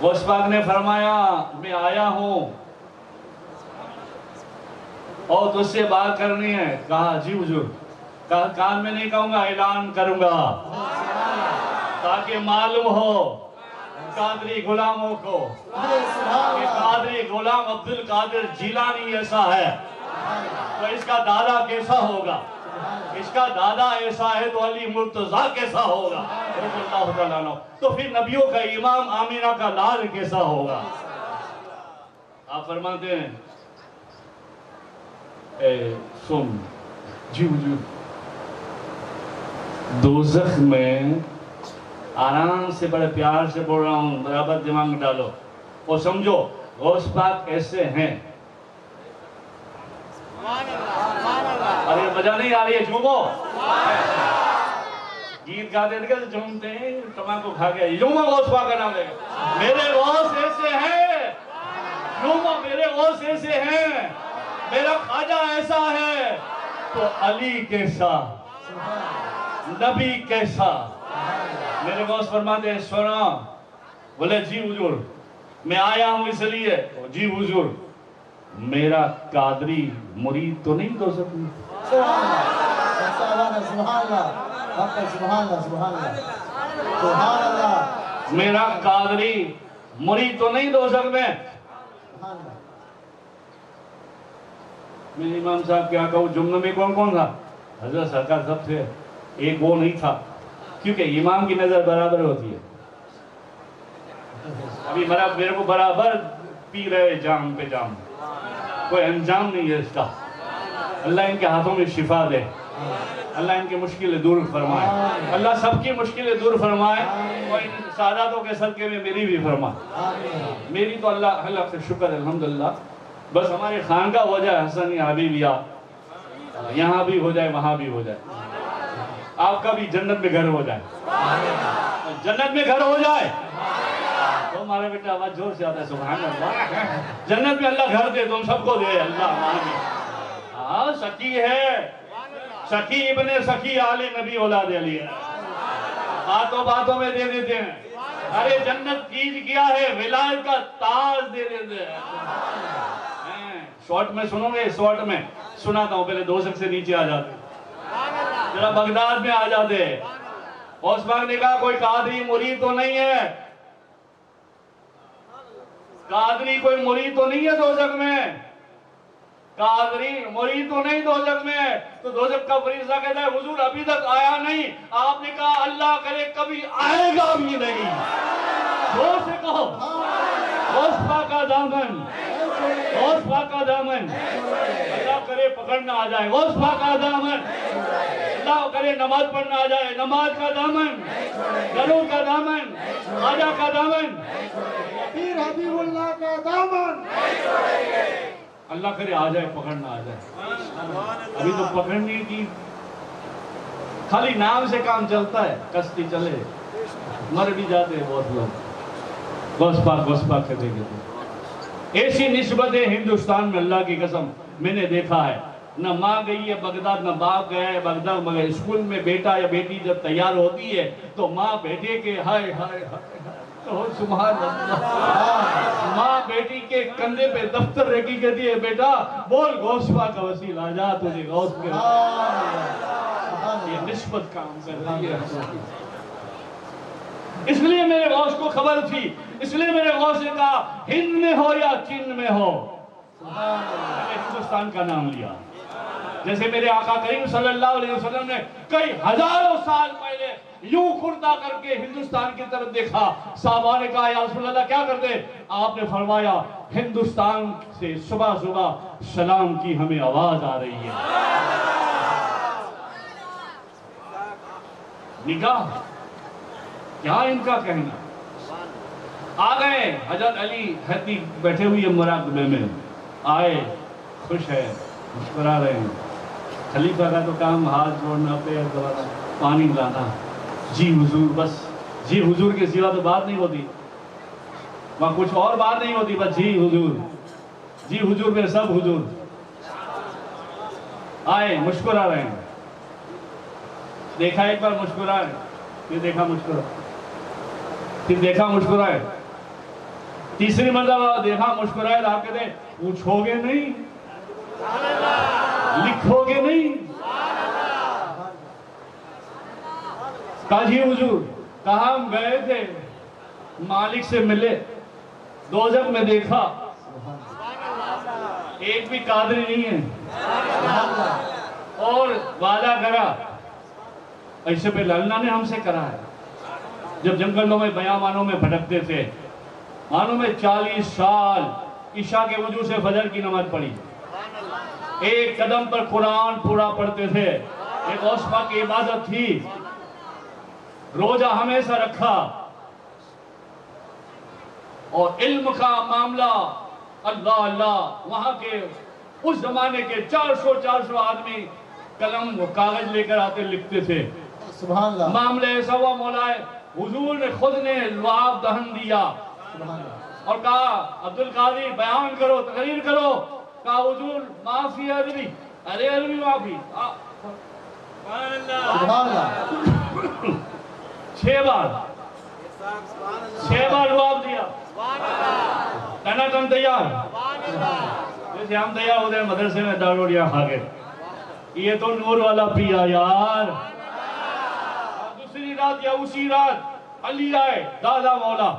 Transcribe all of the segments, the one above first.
غوث پاک نے فرمایا میں آیا ہوں اور تجھ سے بات کرنی ہے. کہا جی حضور. کہا کان میں نہیں کہوں گا، اعلان کروں گا تاکہ معلوم ہو قادری غلاموں کو کہ قادری غلام عبد القادر جیلانی ایسا ہے تو اس کا دادا کیسا ہوگا، اس کا دادا ایسا ہے تو علی مرتضیٰ کیسا ہوگا رضی اللہ تعالیٰ عنہ، تو پھر نبیوں کا امام آمینہ کا لال کیسا ہوگا. آپ فرماتے ہیں اے سن جی حضور، دوزخ میں آرام سے بڑے پیار سے بول رہا ہوں، برابر دماغ میں ڈالو اور سمجھو غوث پاک ایسے ہیں. ارے مزہ نہیں آ رہی ہے، جھومو. گیت گاتے تھے کہ جھومتے ہیں، تماکو کھا گیا. جھومو غوث پاک کا نام لے گا. میرے غوث ایسے ہیں، جھومو میرے غوث ایسے ہیں، میرا خواجہ ایسا ہے تو علی کیسا، نبی کیسا. میرے غوث فرماتے ہیں سونا. بولے جی حضور میں آیا ہوں اس لیے. جی حضور میرا قادری مرید تو نہیں دو سکتی. میرا قادری مرید تو نہیں دو سکتے. میرے امام صاحب کیا کہوں، جملے میں کون کون تھا؟ حضرت سرکار سب تھے، ایک وہ نہیں تھا، کیونکہ امام کی نظر برابر ہوتی ہے. ابھی میرے کو برابر پی رہے جام پہ جام، کوئی انجام نہیں ہے اس کا. اللہ ان کے ہاتھوں میں شفا دے، اللہ ان کی مشکلیں دور فرمائے، اللہ سب کی مشکلیں دور فرمائے اور ان سعادتوں کے صدقے میں میری بھی فرمائے. میری تو اللہ سے شکر الحمدللہ. بس ہمارے خانقاہ ہو جائے حسنی حبیبیہ، یہاں بھی ہو جائے وہاں بھی ہو جائے. آپ کا بھی جنت میں گھر ہو جائے، جنت میں گھر ہو جائے. تو ہمارے بیٹا آواز زور سے آتا ہے سبحان اللہ. جنت میں اللہ گھر دے، تم سب کو دے اللہ. ہاں سکی ہے، سکی ابن سکی آل نبی اولاد علی ہے. باتوں باتوں میں دے دیتے ہیں. ارے جنت چیز کیا ہے، ولایت کا تاج دے دیتے ہیں. شارٹ میں سنو گے، شارٹ میں سناتا ہوں. پہلے دوزخ سے نیچے آ جاتے، ذرا بغداد میں آ جاتے. غوث پاک نے کہا کوئی قادری مرید تو نہیں ہے، قادری کوئی مرید تو نہیں ہے دوزخ میں، قادری مرید تو نہیں دوزخ میں. تو دوزخ کا فریضہ کہتا ہے حضور ابھی تک آیا نہیں. آپ نے کہا اللہ کرے کبھی آئے گا بھی نہیں. زور سے کہو غوث پاک کا دامن، غوث پاک کا دامن اللہ کرے پکڑنا آ جائے. غوث پاک کا دامن اللہ کرے نماز پڑھنا آ جائے. نماز کا دامن، درود کا دامن، خواجہ کا دامن، پیر حبیب اللہ کا دامن اللہ کرے آ جائے، پکڑنا آ جائے. ابھی تو پکڑنے کی خالی نام سے کام چلتا ہے. کشتی چلے مر بھی جاتے ہیں بہت لوگ. غوث پاک کہتے ہیں. ایسی نسبتیں ہندوستان میں اللہ کی قسم میں نے دیکھا ہے. نہ ماں گئی ہے بغداد، نہ باپ گیا ہے بغداد، مگر اسکول میں بیٹا یا بیٹی جب تیار ہوتی ہے تو ماں بیٹے کے ہائے ہائے ہائے سبحان اللہ، ماں بیٹی کے کندھے پہ دفتر رکھی کہتی ہے بیٹا بول غوث پاک کا وسیل آ جا تجھے غوث کے. یہ نسبت کام کر رہی ہے. اس لیے میرے غوث کو خبر تھی، اس لیے میرے غوث نے کہا ہند میں ہو یا چین میں ہو. ہندوستان کا نام لیا. جیسے میرے آقا کریم صلی اللہ علیہ وسلم نے کئی ہزاروں سال پہلے یوں کھردا کر کے ہندوستان کی طرف دیکھا. صحابہ نے کہا یا رسول اللہ کیا کرتے؟ آپ نے فرمایا ہندوستان سے صبح صبح سلام کی ہمیں آواز آ رہی ہے. نگاہ کیا ان کا کہنا. آ گئے حضرت علی حتی بیٹھے ہوئے مراقبے میں آئے، خوش ہے، مسکرا رہے ہیں. خلیفہ کا تو کام ہاتھ جوڑنا، پیر دبانا، پانی لانا. جی حضور، بس جی حضور کے سوا تو بات نہیں ہوتی، وہاں کچھ اور بات نہیں ہوتی، بس جی حضور، جی حضور میں سب حضور. آئے مسکرا رہے ہیں. دیکھا ایک بار مسکرائے، پھر دیکھا مسکرا، پھر دیکھا مسکرائے. تیسری مرتبہ دیکھا مسکرائے آپ کہتے ہیں پوچھو گے نہیں لکھو گے نہیں کہا جی حضور کہا ہم گئے تھے مالک سے ملے دوزخ میں دیکھا ایک بھی قادری نہیں ہے اور وعدہ کرا ایسے پہ اللہ نے ہم سے کرا ہے جب جنگلوں میں بیابانوں میں بھٹکتے تھے مانوں میں 40 سال عشاء کے وضو سے فجر کی نماز پڑھی ایک قدم پر قرآن پورا پڑھتے تھے ایک اوسفا کی عبادت تھی روزہ ہمیشہ رکھا اور علم کا معاملہ اللہ اللہ وہاں کے اس زمانے کے 400 آدمی قلم و کاغذ لے کر آتے لکھتے تھے سبحان اللہ معاملہ ایسا ہوا مولا حضور نے خود نے لعاب دہن دیا اور کہا عبدالقادری بیان کرو تقریر کرو کہا حضور معافی عربی ارے عربی معافی سبحان اللہ 6 بار 6 بار لعاب دیا کہنا تم تیار جیسے ہم تیار ہوتے ہیں مدرسے میں دال روٹیاں کھا کے یہ تو نور والا پیا یار دوسری رات یا اسی رات علی آئے دادا مولا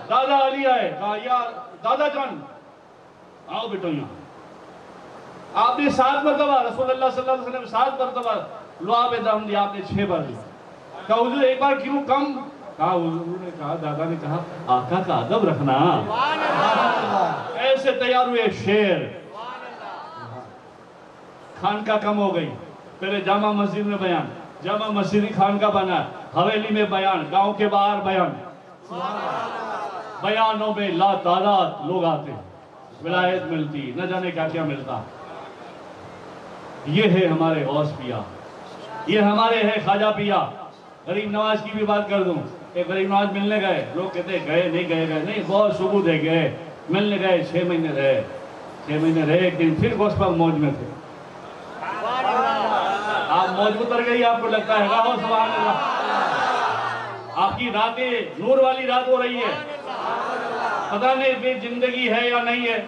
دادا علی آئے کہا یار دادا جان آؤ بیٹو یہاں آپ نے 7 مرتبہ رسول اللہ صلی اللہ علیہ وسلم 7 مرتبہ لعاب دہن دیا آپ نے 6 بار دیا کہا حضور ایک بار کیوں کم کہا حضور نے کہا دادا نے کہا آقا کا ادب رکھنا ایسے تیار ہوئے شیر خانقاہ کم ہو گئی پہلے جامع مسجد میں بیان جامع مسجد خانقاہ بنا حویلی میں بیان گاؤں کے باہر بیان بیانوں میں لا تعداد لوگ آتے ولایت ملتی نہ جانے کیا کیا ملتا یہ ہے ہمارے غوث پیا یہ ہمارے ہے خواجہ پیا غریب نواز کی بھی بات کر دوں کہ غریب نواز ملنے گئے لوگ کہتے ہیں گئے نہیں بہت ثبوت ہے گئے ملنے گئے 6 مہینے رہے ایک دن پھر غوث پاک موج میں تھے آپ موج اتر گئی آپ کو لگتا ہے گاہو سبحان اللہ آپ کی راتیں نور والی رات ہو رہی ہے پتہ نہیں پھر زندگی ہے یا نہیں ہے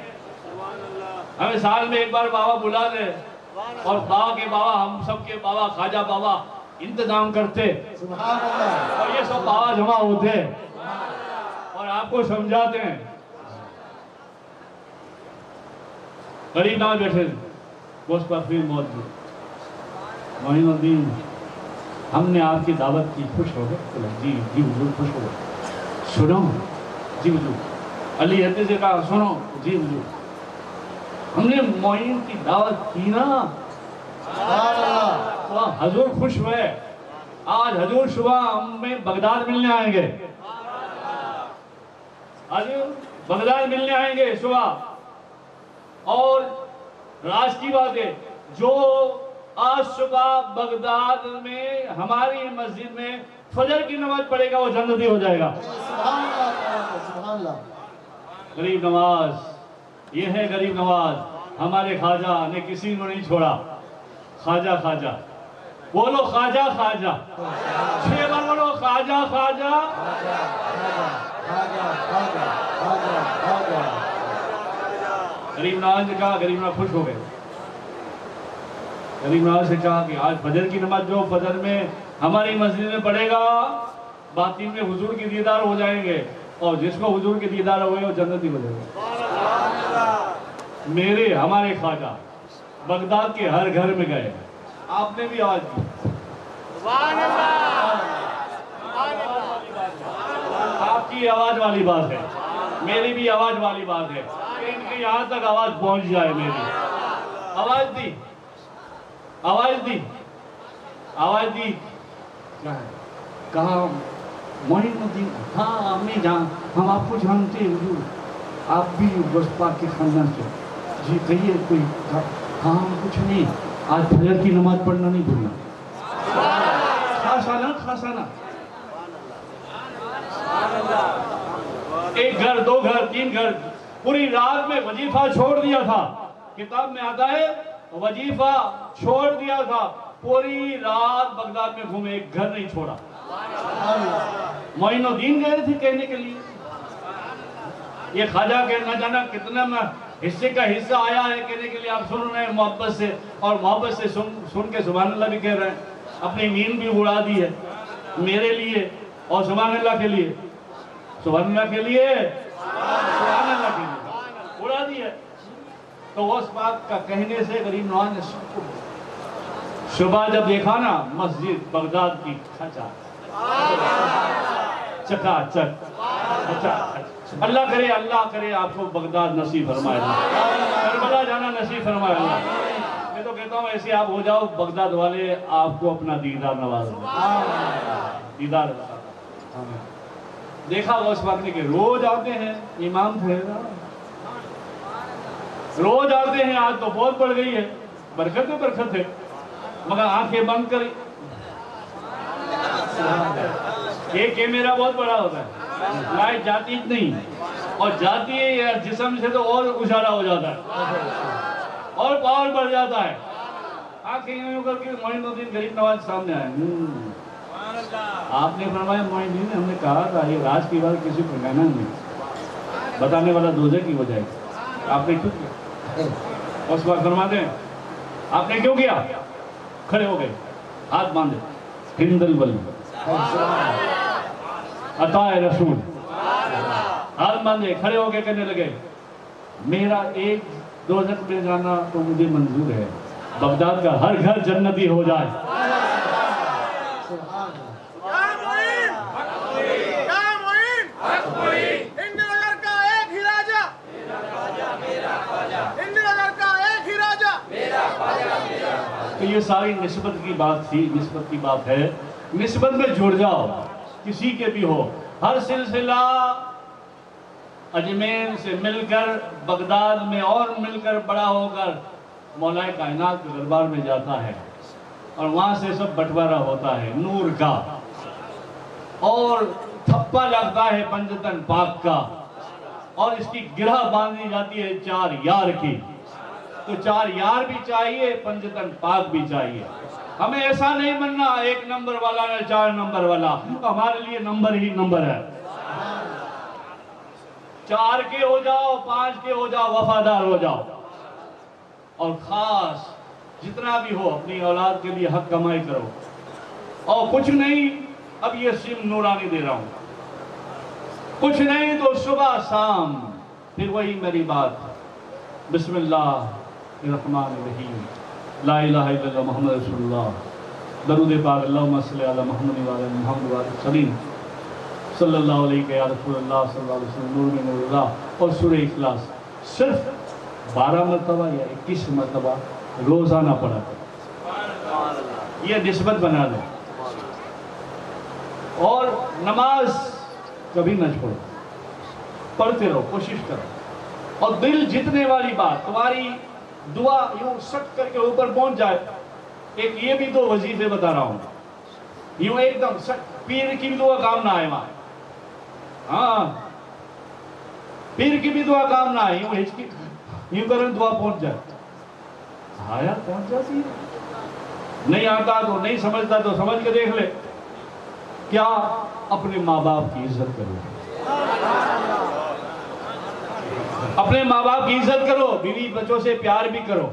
ہمیں سال میں ایک بار بابا بلا دے اور بابا کے بابا ہم سب کے بابا خواجہ بابا انتظام کرتے سبحان اللہ اور یہ سب بابا جمع ہوتے اور آپ کو سمجھاتے ہیں غریب نواز بیٹھے اس پر پھر موت دی معین الدین ہم نے آپ کی دعوت کی خوش ہو گئے جی حضور خوش ہو گئے سنو جی حضور علی حدیث سے کہا سنو جی حضور ہم نے معین کی دعوت کی نا تو حضور خوش ہوئے آج حضور صبح ہمیں بغداد ملنے آئیں گے بغداد ملنے آئیں گے صبح اور راز کی بات ہے جو آج صبح بغداد میں ہماری مسجد میں فجر کی نماز پڑھے گا وہ جنتی ہو جائے گا سبحان اللہ غریب نواز یہ ہے غریب نواز ہمارے خواجہ نے کسی کو نہیں چھوڑا خواجہ خواجہ بولو خواجہ خواجہ 6 بار بولو خواجہ خواجہ غریب نواز نے کہا غریب نواز خوش ہو گئے غریب نواز سے کہا کہ آج فجر کی نماز جو فجر میں ہماری مسجد میں پڑھے گا باطن میں حضور کی دیدار ہو جائیں گے اور جس کو حضور کی دیدار ہوئے وہ جنتی ہو جائے گا میرے ہمارے خواجہ بغداد کے ہر گھر میں گئے آپ نے بھی آواز دی آپ کی آواز والی بات ہے میری بھی آواز والی بات ہے کہ ان کے یہاں تک آواز پہنچ جائے میری آواز دی کہا معین الدین ہاں امی جان ہم آپ کو جانتے ہیں حضور آپ بھی غوث پاک کے خاندان سے جی کہیے کوئی ہاں کچھ نہیں آج فجر کی نماز پڑھنا نہیں بھولنا خاصا نا ایک گھر 2 گھر 3 گھر پوری رات میں وظیفہ چھوڑ دیا تھا کتاب میں آتا ہے وظیفہ چھوڑ دیا تھا پوری رات بغداد میں گھومے ایک گھر نہیں چھوڑا معین الدین گئے تھے کہنے کے لیے یہ خواجہ کے نہ جانا کتنا حصے کا حصہ آیا ہے کہنے کے لیے آپ سن رہے ہیں محبت سے، اور محبت سے سن کے سبحان اللہ بھی کہہ رہے ہیں، اپنی نیند بھی اڑا دی ہے میرے لیے اور سبحان اللہ کے لیے، سبحان اللہ کے لیے، سبحان اللہ کے لیے اڑا دی ہے۔ تو اس بات کا کہنے سے غریب نواز نے سب کو صبح جب دیکھا نا مسجد بغداد کی کھچا چکا چک، اللہ کرے آپ کو بغداد نصیب فرمائے، کربلا جانا نصیب فرمائے اللہ۔ میں تو کہتا ہوں ایسے آپ ہو جاؤ بغداد والے آپ کو اپنا دیدار نواز دیدار دیکھا وہ اس وقت کے روز آتے ہیں، امام تھے روز آتے ہیں، آج تو بہت بڑھ گئی ہے، برکت ہے، مگر آنکھیں بند کری، یہ کیمرہ بہت بڑا ہوتا ہے، لائٹ جاتی نہیں، اور جاتی ہے یا جسم سے تو اور اجالا ہو جاتا ہے اور پاور بڑھ جاتا ہے۔ آنکھیں یوں کر کے معین الدین غریب نواز سامنے آئے، آپ نے فرمایا معین الدین ہم نے کہا تھا یہ راز کی بات کسی کو کہنا نہیں، بتانے والا دوزخ کی ہو جائے گا، آپ نے کیوں کیا؟ اس وقت فرماتے ہیں آپ نے کیوں کیا؟ کھڑے ہو گئے، ہاتھ باندھے، ہند الولی عطا رسول، ہاتھ باندھے کھڑے ہو کے کہنے لگے میرا ایک دوزخ میں جانا تو مجھے منظور ہے، بغداد کا ہر گھر جنتی ہو جائے۔ تو یہ ساری نسبت کی بات تھی، نسبت کی بات ہے، نسبت میں جڑ جاؤ کسی کے بھی ہو۔ ہر سلسلہ اجمیر سے مل کر بغداد میں اور مل کر بڑا ہو کر مولا کائنات کے دربار میں جاتا ہے، اور وہاں سے سب بٹوارہ ہوتا ہے نور کا، اور تھپا لگتا ہے پنجتن پاک کا، اور اس کی گرہ باندھی جاتی ہے 4 یار کی۔ تو 4 یار بھی چاہیے، پنجتن پاک بھی چاہیے۔ ہمیں ایسا نہیں بننا 1 نمبر والا یا 4 نمبر والا، ہمارے لیے نمبر ہی نمبر ہے۔ 4 کے ہو جاؤ، 5 کے ہو جاؤ، وفادار ہو جاؤ، اور خاص جتنا بھی ہو اپنی اولاد کے لیے حق کمائی کرو، اور کچھ نہیں، اب یہ سم نورانی دے رہا ہوں، کچھ نہیں تو صبح شام پھر وہی میری بات، بسم اللہ الرحمن الرحیم، لا الہ الا اللہ محمد رسول اللہ، درود پاک اللہم صلی علی محمد وعلی محمد وعلی سلیم صلی اللہ علیہ یا رسول اللہ صلی اللہ علیہ وسلم، نور میں نور اللہ، اور سورہ اخلاص صرف 12 مرتبہ یا 21 مرتبہ روزانہ پڑھا کرو، یہ نسبت بنا دیں، اور نماز کبھی نہ چھوڑو، پڑھتے رہو، کوشش کرو، اور دل جتنے والی بات تمہاری دعا یوں سٹ کر کے اوپر پہنچ جائے۔ ایک یہ بھی تو وظیفے بتا رہا ہوں، یوں ایک دم سٹ، پیر کی بھی دعا کام نہ آئے وہاں، ہاں پیر کی بھی دعا کام نہ آئے، یوں کریں دعا پہنچ جائے، آیا پہنچ جاتی ہے، نہیں آتا تو نہیں سمجھتا تو سمجھ کے دیکھ لے۔ کیا؟ اپنے ماں باپ کی عزت کرو، اپنے ماں باپ کی عزت کرو، بیوی بچوں سے پیار بھی کرو،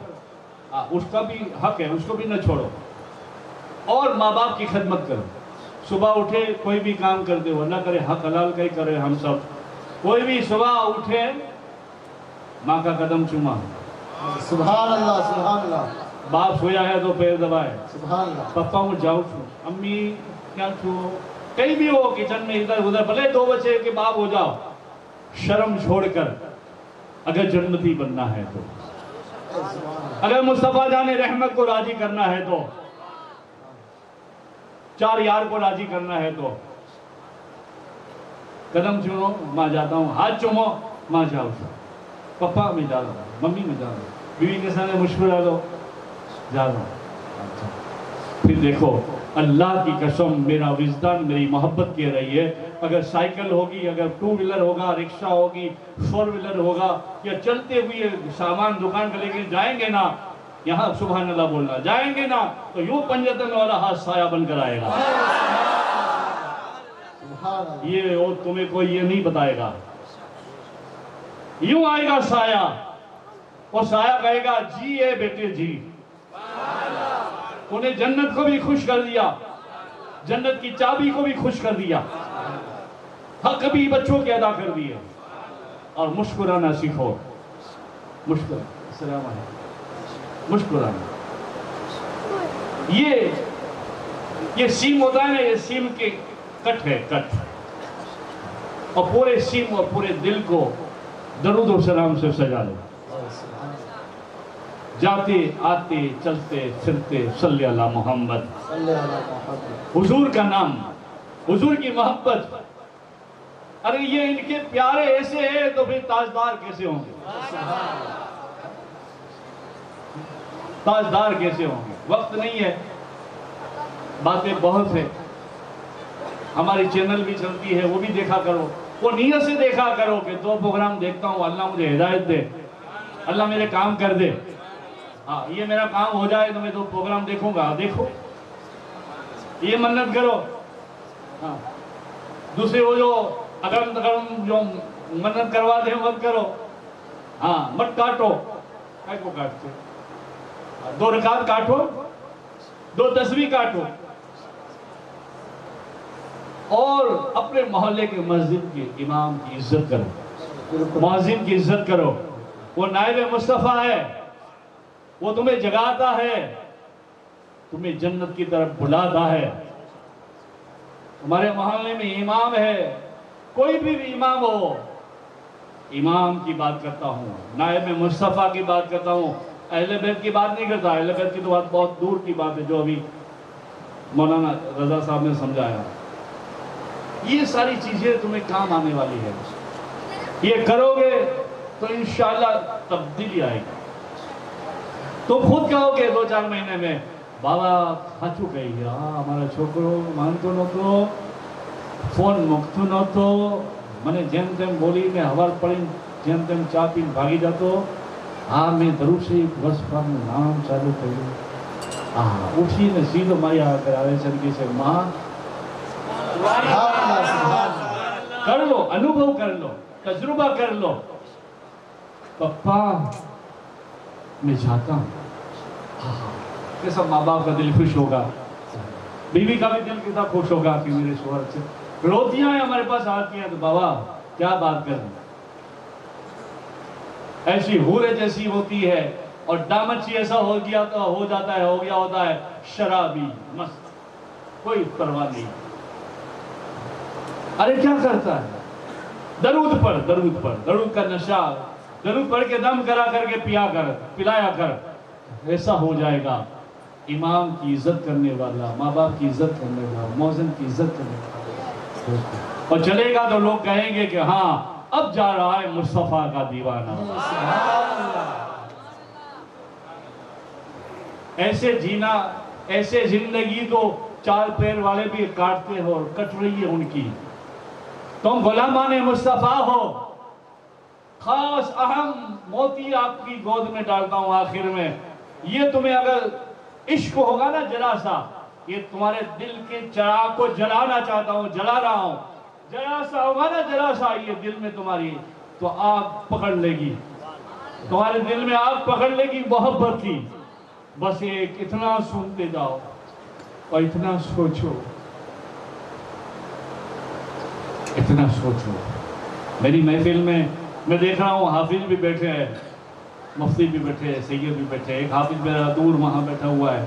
اس کا بھی حق ہے، اس کو بھی نہ چھوڑو، اور ماں باپ کی خدمت کرو۔ صبح اٹھے کوئی بھی کام کرتے ہو، اللہ کرے حق حلال کا ہی کرے ہم سب، کوئی بھی صبح اٹھے ماں کا قدم چوما، سبحان اللہ، سبحان اللہ، باپ سویا ہے تو پیر دبائے، سبحان اللہ، پپا کو جاؤ چھو، امی کیا چھو، کہیں بھی ہو کچن میں ادھر ادھر، بھلے 2 بچے کے باپ ہو جاؤ، شرم چھوڑ کر اگر جنتی بننا ہے تو، اگر مصطفیٰ جان رحمت کو راضی کرنا ہے تو، 4 یار کو راضی کرنا ہے تو، قدم چومو ماں جاتا ہوں، ہاتھ چومو ماں جاؤ، پپا میں جا رہا ہوں، ممی میں جا رہا ہوں، بیوی کے سامنے مشکل دو جا رہا ہوں۔ پھر دیکھو اللہ کی قسم، میرا وجدان میری محبت کہہ رہی ہے، اگر سائیکل ہوگی، اگر 2 ویلر ہوگا، رکشہ ہوگی، 4 ویلر ہوگا، یا چلتے ہوئے سامان دکان کے لے کے جائیں گے نا، یہاں سبحان اللہ بولنا، جائیں گے نا تو یوں پنجتن والا ہاتھ سایہ بن کر آئے گا، سبحان اللہ، یہ اور تمہیں کوئی یہ نہیں بتائے گا، یوں آئے گا سایہ، وہ سایہ کہے گا جی اے بیٹے جی۔ انہیں جنت کو بھی خوش کر دیا، جنت کی چابی کو بھی خوش کر دیا، حق بھی بچوں کے ادا کر دیے۔ اور مسکرانا سیکھو، السلام علیکم، مسکرانا۔ یہ سیم ہوتا ہے نا، یہ سیم کے کٹ ہے، کٹ، اور پورے سیم اور پورے دل کو درود و سلام سے سجا لو۔ جاتے آتے چلتے پھرتے صلی اللہ محمد، صلی اللہ محمد۔ حضور کا نام، حضور کی محبت۔ ارے یہ ان کے پیارے ایسے ہیں تو پھر تاجدار کیسے ہوں گے؟ تاجدار کیسے ہوں گے؟ وقت نہیں ہے، باتیں بہت ہیں، ہماری چینل بھی چلتی ہے، وہ بھی دیکھا کرو، وہ نیت سے دیکھا کرو کہ 2 پروگرام دیکھتا ہوں، اللہ مجھے ہدایت دے، اللہ میرے کام کر دے۔ ہاں، یہ میرا کام ہو جائے تو میں 2 پروگرام دیکھوں گا۔ دیکھو، یہ منت کرو۔ ہاں، دوسرے وہ جو اگرم تگرم جو منت کروا دے مت کرو۔ ہاں، مت کاٹو، کائے کو کاٹتے؟ 2 رکعت کاٹو، 2 تسبیح کاٹو، اور اپنے محلے کے مسجد کے امام کی عزت کرو، مؤذن کی عزت کرو۔ وہ نائب مصطفیٰ ہے، وہ تمہیں جگاتا ہے، تمہیں جنت کی طرف بلاتا ہے۔ ہمارے محلے میں امام ہے، کوئی بھی امام ہو، امام کی بات کرتا ہوں، نائب مصطفیٰ کی بات کرتا ہوں، اہل بیت کی بات نہیں کرتا۔ اہل بیت کی تو بات بہت دور کی بات ہے، جو ابھی مولانا رضا صاحب نے سمجھایا۔ یہ ساری چیزیں تمہیں کام آنے والی ہے، یہ کرو گے تو انشاءاللہ تبدیلی آئے گی۔ تو خود کہو گے 2-4 مہینے میں، بابا کھاچو کہی گیا، ہمارا چھوکرو مانتو نہ تو، فون مکتو نہ تو، منے جن تم بولی میں ہور پڑی، جن تم چاپی بھاگی جاتو، ہاں میں دروشی بس پر نام چالو کہی، اٹھی نے سیدھو مائی آ کر آوے چنکی سے، ماں کر لو، انوبھو کر لو، تجربہ کر لو، پپا میں جاتا ہوں۔ کیسا ماں باپ کا دل خوش ہوگا، بیوی کا بھی دل کتنا خوش ہوگا کہ میرے شوہر سے روتیاں ہیں ہمارے پاس آتی ہیں تو بابا کیا بات کریں، ایسی حورے جیسی ہوتی ہے، اور دامچی ایسا ہو جاتا ہے، ہو گیا ہوتا ہے شرابی مست، کوئی پرواہ نہیں۔ ارے کیا کرتا ہے؟ درود پر، درود پر، درود کا نشہ، درود پڑھ کے دم کرا کر کے پلایا کر، ایسا ہو جائے گا۔ امام کی عزت کرنے والا، ماں باپ کی عزت کرنے والا، مؤذن کی عزت کرنے والا، اور چلے گا تو لوگ کہیں گے کہ ہاں اب جا رہا ہے مصطفیٰ کا دیوانہ۔ ایسے جینا، ایسے زندگی تو 4 پیر والے بھی کاٹتے ہو اور کٹ رہی ہے ان کی۔ تم غلامان مصطفیٰ ہو۔ خاص اہم موتی آپ کی گود میں ڈالتا ہوں آخر میں، یہ تمہیں اگر عشق ہوگا نا ذرا سا، یہ تمہارے دل کے چراغ کو جلانا چاہتا ہوں، جلا رہا ہوں، ذرا سا ہوگا نا، ذرا سا یہ دل میں تمہاری، تو آگ پکڑ لے گی، تمہارے دل میں آگ پکڑ لے گی محبت کی۔ بس ایک اتنا سنتے جاؤ اور اتنا سوچو، اتنا سوچو۔ میری محفل میں دیکھ رہا ہوں حافظ بھی بیٹھے ہیں، مفتی بھی بیٹھے ہیں، سید بھی بیٹھے ہیں، ایک حافظ میرا دور وہاں بیٹھا ہوا ہے،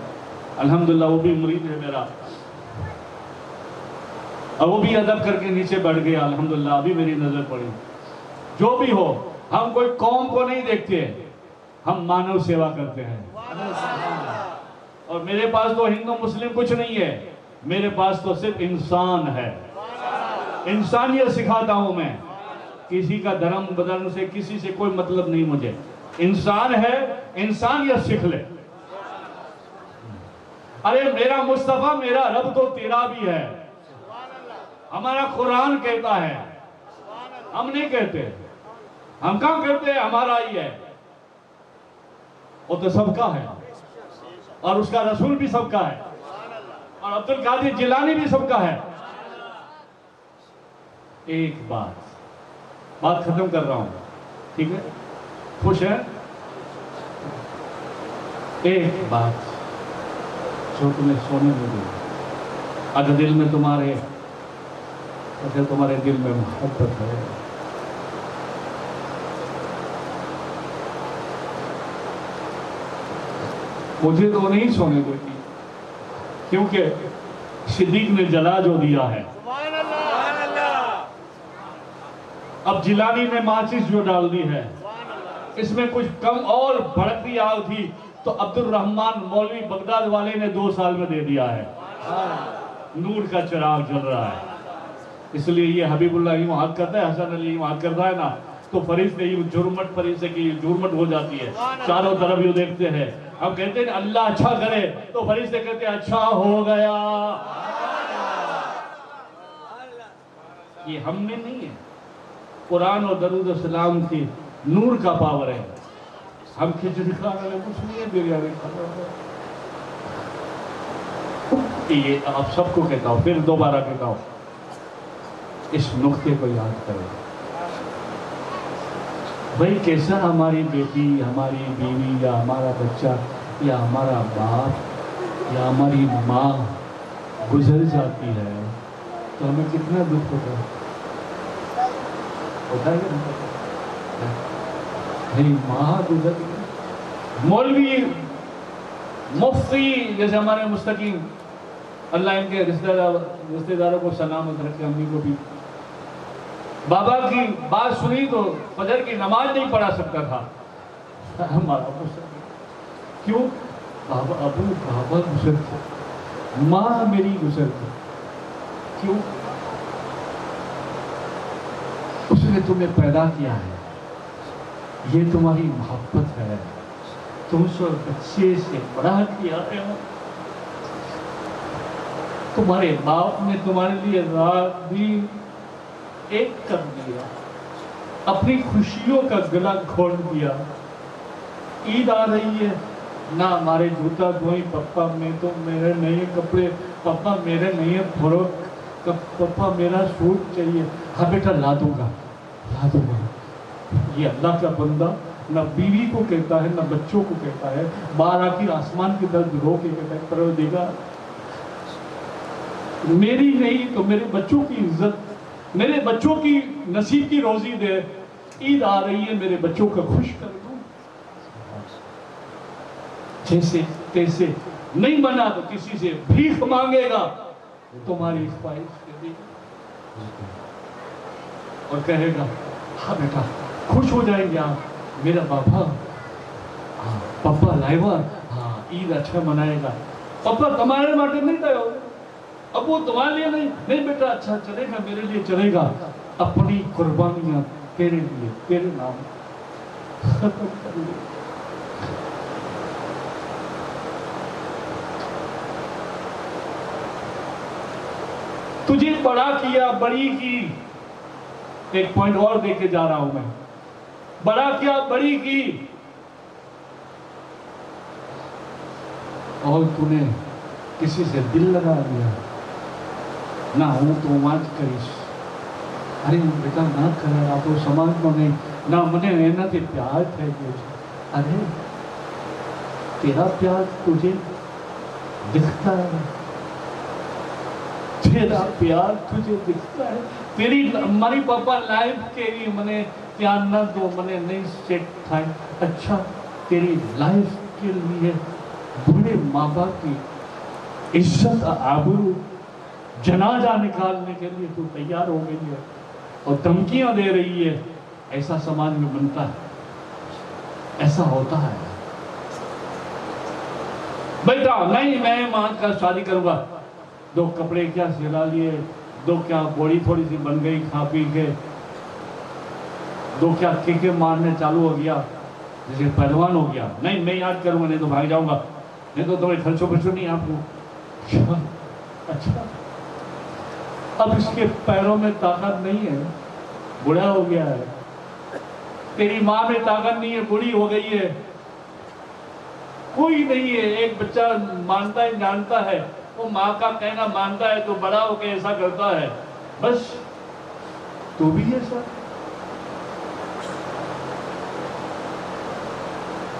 الحمدللہ وہ بھی مرید ہے میرا، اور وہ بھی ادب کر کے نیچے بیٹھ گیا، الحمدللہ ابھی میری نظر پڑی۔ جو بھی ہو، ہم کوئی قوم کو نہیں دیکھتے، ہم مانو سیوا کرتے ہیں، اور میرے پاس تو ہندو مسلم کچھ نہیں ہے، میرے پاس تو صرف انسان ہے، انسانیت سکھاتا ہوں میں، کسی کا دھرم بدلنے سے کسی سے کوئی مطلب نہیں مجھے، انسان ہے، انسانیت سکھ لے۔ ارے میرا مصطفیٰ میرا رب تو تیرا بھی ہے، ہمارا قرآن کہتا ہے، ہم نہیں کہتے، ہم کہاں کہتے ہیں ہمارا ہی ہے، وہ تو سب کا ہے، اور اس کا رسول بھی سب کا ہے، اور عبدالقادر جیلانی بھی سب کا ہے۔ ایک بات ختم کر رہا ہوں، ٹھیک ہے؟ خوش ہے؟ ایک بات جو تمہیں سونے میں دی، اگر دل میں تمہارے دل میں محبت ہے، مجھے تو نہیں سونے دیتی، کیونکہ صدیق نے جلا جو دیا ہے، اب جلانی نے ماچس جو ڈال دی ہے، اس میں کچھ کم اور بھڑکتی آگ تھی تو عبد الرحمن مولوی بغداد والے نے 2 سال میں دے دیا ہے، نور کا چراغ جل رہا ہے۔ اس لیے یہ حبیب اللہ یوں ہاتھ کرتا ہے، حسن علی یوں ہاتھ کرتا ہے نا، تو فرشتے یوں جرمٹ فرشتے کی جرمٹ ہو جاتی ہے، چاروں طرف یوں دیکھتے ہیں، ہم کہتے ہیں اللہ اچھا کرے تو فرشتے کہتے ہیں اچھا ہو گیا۔ یہ ہم نے نہیں ہے، قرآن اور درود السلام کی نور کا پاور ہے۔ ہم کھچڑی کھانے میں کچھ نہیں ہے، بریانی کھانا ہے۔ یہ آپ سب کو کہتا ہوں، پھر دوبارہ کہتا ہوں، اس نقطے کو یاد کریں۔ بھائی کیسا ہماری بیٹی، ہماری بیوی یا ہمارا بچہ یا ہمارا باپ یا ہماری ماں گزر جاتی ہے تو ہمیں کتنا دکھ ہوتا ہے؟ ہوتا ہے کہ نہیں؟ میری ماں گزر گئی، مولوی مفتی جیسے ہمارے مستقیم، اللہ ان کے رشتہ داروں کو سلامت رکھے، امی کو بھی، بابا کی بات سنی تو فجر کی نماز نہیں پڑھا سکتا تھا ہمارا مستقیم، کیوں؟ بابا گزر گئے، ماں میری گزر گئی، کیوں؟ اس نے تمہیں پیدا کیا ہے، یہ تمہاری محبت ہے، تم سے بچے سے بڑا کیا ہے، تمہارے باپ نے تمہارے لیے رات دن ایک کر دیا، اپنی خوشیوں کا گلا کھول دیا۔ عید آ رہی ہے، نہ ہمارے جوتا دھوئی، پپا میں تو میرے نئے کپڑے، پپا میرے نئے فروک، پپا میرا سوٹ چاہیے، ہاں بیٹا لا دوں گا لا دوں گا۔ یہ اللہ کا بندہ نہ بیوی کو کہتا ہے نہ بچوں کو کہتا ہے، بار آخر آسمان کی طرف رو کے کہتا ہے پروردگار میری نہیں تو میرے بچوں کی عزت، میرے بچوں کی نصیب کی روزی دے، عید آ رہی ہے میرے بچوں کا خوش کر دوں، جیسے تیسے نہیں بنا تو کسی سے بھیک مانگے گا، تمہاری خواہش کے دے گا اور کہے گا ہاں بیٹا خوش ہو جائیں گے آپ، میرا پاپا پپا لائیوا، ہاں عید اچھا منائے گا، پپا تمہارے مارٹر نہیں تھا اب وہ تمہارے لیے نہیں بیٹا اچھا چلے گا، میرے لیے چلے گا، اپنی قربانیاں تیرے لیے تیرے نام ختم کر لے۔ تجھے بڑا کیا، بڑی کی، ایک پوائنٹ اور دے کے جا رہا ہوں میں، بڑا کیا، بڑی کی، اور تو نے کسی سے دل لگا دیا، نہ ہوں تو مات کریش، ارے بیٹا نہ کرے آپ سماج کو نہیں، نہ مجھے اینا تے پیار تھے، ارے تیرا پیار تجھے دکھتا ہے، تیرا پیار تجھے دکھتا ہے، تیری ہماری پاپا لائف کے لیے منے پیار نہ دو، منے نہیں سیٹ تھا، اچھا تیری لائف کے لیے بڑے ماں باپ کی عزت آبرو جنازہ نکالنے کے لیے تو تیار ہو گئی ہے اور دھمکیاں دے رہی ہے، ایسا سماج میں بنتا ہے، ایسا ہوتا ہے۔ بیٹا نہیں میں ماں کا شادی کروں گا، 2 کپڑے کیا سلا لیے، 2 کیا بوڑی تھوڑی سی بن گئی کھا پی کے، 2 کیا کیکے مارنے چالو ہو گیا، جیسے پہلوان ہو گیا، نہیں میں یاد کروں گا نہیں تو بھاگ جاؤں گا، نہیں تو تمہیں خرچوں پرچوں نہیں آپ کو، اچھا اب اس کے پیروں میں طاقت نہیں ہے، بڑھا ہو گیا ہے، تیری ماں میں طاقت نہیں ہے، بڑی ہو گئی ہے، کوئی نہیں ہے، ایک بچہ مانتا ہے جانتا ہے، وہ ماں کا کہنا مانتا ہے تو بڑا ہو کے ایسا کرتا ہے، بس تو بھی ایسا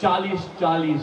40-40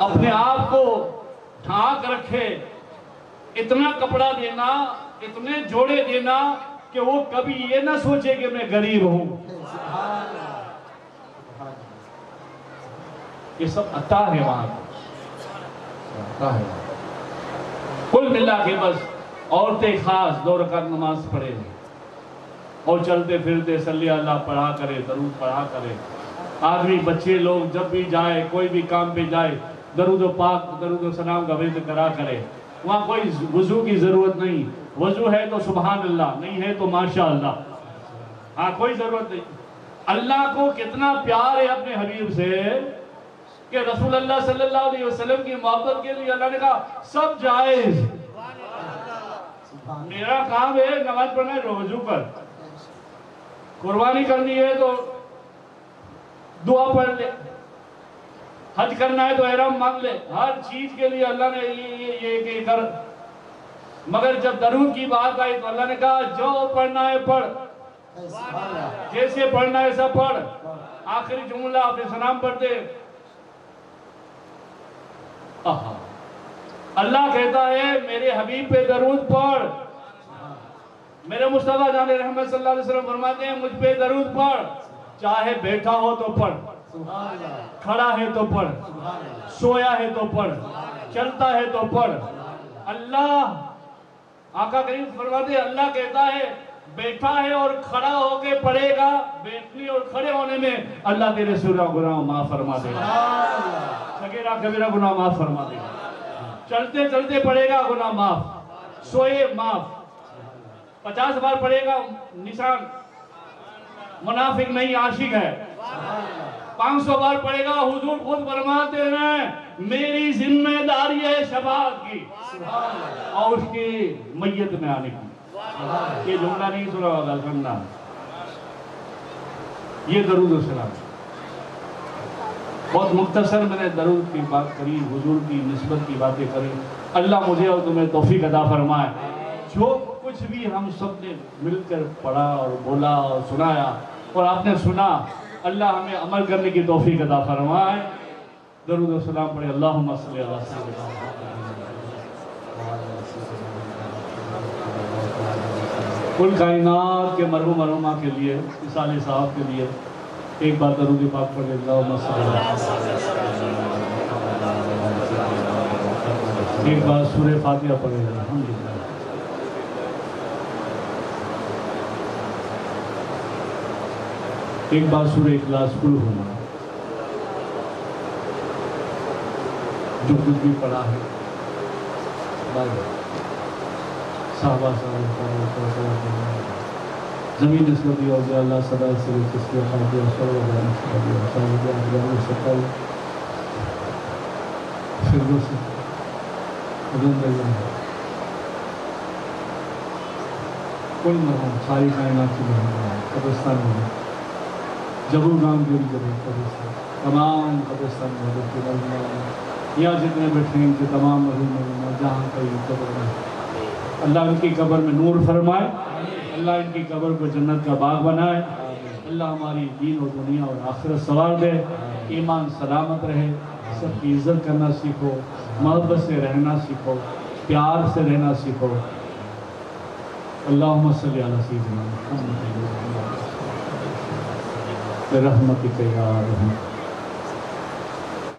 اپنے آپ کو ڈھانک رکھے، اتنا کپڑا دینا، اتنے جوڑے دینا کہ وہ کبھی یہ نہ سوچے کہ میں غریب ہوں۔ یہ سب عطا ہے وہاں عطا ہے۔ کل ملا کے بس عورتیں خاص 2 رکعت نماز پڑھے اور چلتے پھرتے صلی اللہ پڑھا کرے، درود پڑھا کرے۔ آدمی بچے لوگ جب بھی جائے، کوئی بھی کام پہ جائے، درود و پاک، درود و سلام کا ورد کرا کرے۔ وہاں کوئی وضو کی ضرورت نہیں، وضو ہے تو سبحان اللہ، نہیں ہے تو ماشاءاللہ، ہاں کوئی ضرورت نہیں۔ اللہ کو کتنا پیار ہے اپنے حبیب سے کہ رسول اللہ صلی اللہ علیہ وسلم کی محبت کے لیے اللہ نے کہا سب جائز، میرا کام ہے نماز پڑھنا ہے وضو پر، قربانی کرنی ہے تو دعا پڑھ لے، حج کرنا ہے تو احرام مانگ لے، ہر چیز کے لیے اللہ نے یہ کر۔ مگر جب درود کی بات آئی تو اللہ نے کہا جو پڑھنا ہے پڑھ، جیسے پڑھنا ہے ایسا پڑھ۔ آخری جملہ آپ سلام پڑھتے، اللہ کہتا ہے میرے حبیب پہ درود پڑھ۔ میرے مصطفیٰ جان رحمت صلی اللہ علیہ وسلم فرماتے ہیں مجھ پہ درود پڑھ، چاہے بیٹھا ہو تو پڑھ، کھڑا ہے تو پڑھ، سویا ہے تو پڑھ، چلتا ہے تو پڑھ۔ اللہ آقا کریم فرماتے ہیں اللہ کہتا ہے بیٹھا ہے اور کھڑا ہو کے پڑھے گا، بیٹھنے اور کھڑے ہونے میں اللہ تیرے سورہ گناہ معاف فرما دے گا، صغیرہ کبیرہ گناہ معاف فرما دے گا، چلتے چلتے پڑھے گا گناہ معاف، سوئے معاف، 50 بار پڑھے گا نشان منافق نہیں عاشق ہے، 500 بار پڑھے گا حضور خود فرماتے ہیں میری ذمہ داری ہے شفاعت کی اور اس کی میت میں آنے کی۔ یہ جملہ نہیں سنا ہوگا سننا، یہ درود و سلام۔ بہت مختصر میں نے درود کی بات کری، حضور کی نسبت کی باتیں کری۔ اللہ مجھے اور تمہیں توفیق عطا فرمائے، جو کچھ بھی ہم سب نے مل کر پڑھا اور بولا اور سنایا اور آپ نے سنا، اللہ ہمیں عمل کرنے کی توفیق عطا فرمائے۔ درود و سلام پڑھے، اللہم صلی اللہ علیہ وسلم۔ کل کائنات کے مرحوم مرحومہ کے لیے، اسال صاحب کے لیے ایک بار درود پاک پڑھے، اللہم صلی اللہ علیہ وسلم۔ ایک بار سورہ فاتحہ پڑھے، الحمدللہ۔ ایک بار سورہ اخلاص کل ہونا، جو کچھ بھی پڑھا ہے صحابہ زمین نسبت دی اور اللہ صدا سے تسبیح خاطر صلی اللہ علیہ وسلم سکل فردوس کل مرحوم ساری کائنات کی قبرستان میں جبو نام کی قبرستان، تمام قبرستان میں یہاں جتنے بیٹھے ہیں ان کے تمام مرحوم جہاں کئی قبر میں اللہ ان کی قبر میں نور فرمائے، اللہ ان کی قبر کو جنت کا باغ بنائے، اللہ ہماری دین و دنیا اور آخرت سوار دے، ایمان سلامت رہے، سب کی عزت کرنا سیکھو، محبت سے رہنا سیکھو، پیار سے رہنا سیکھو۔ اللہم صلی علی سیدنا محمد برحمتک یا رحمت۔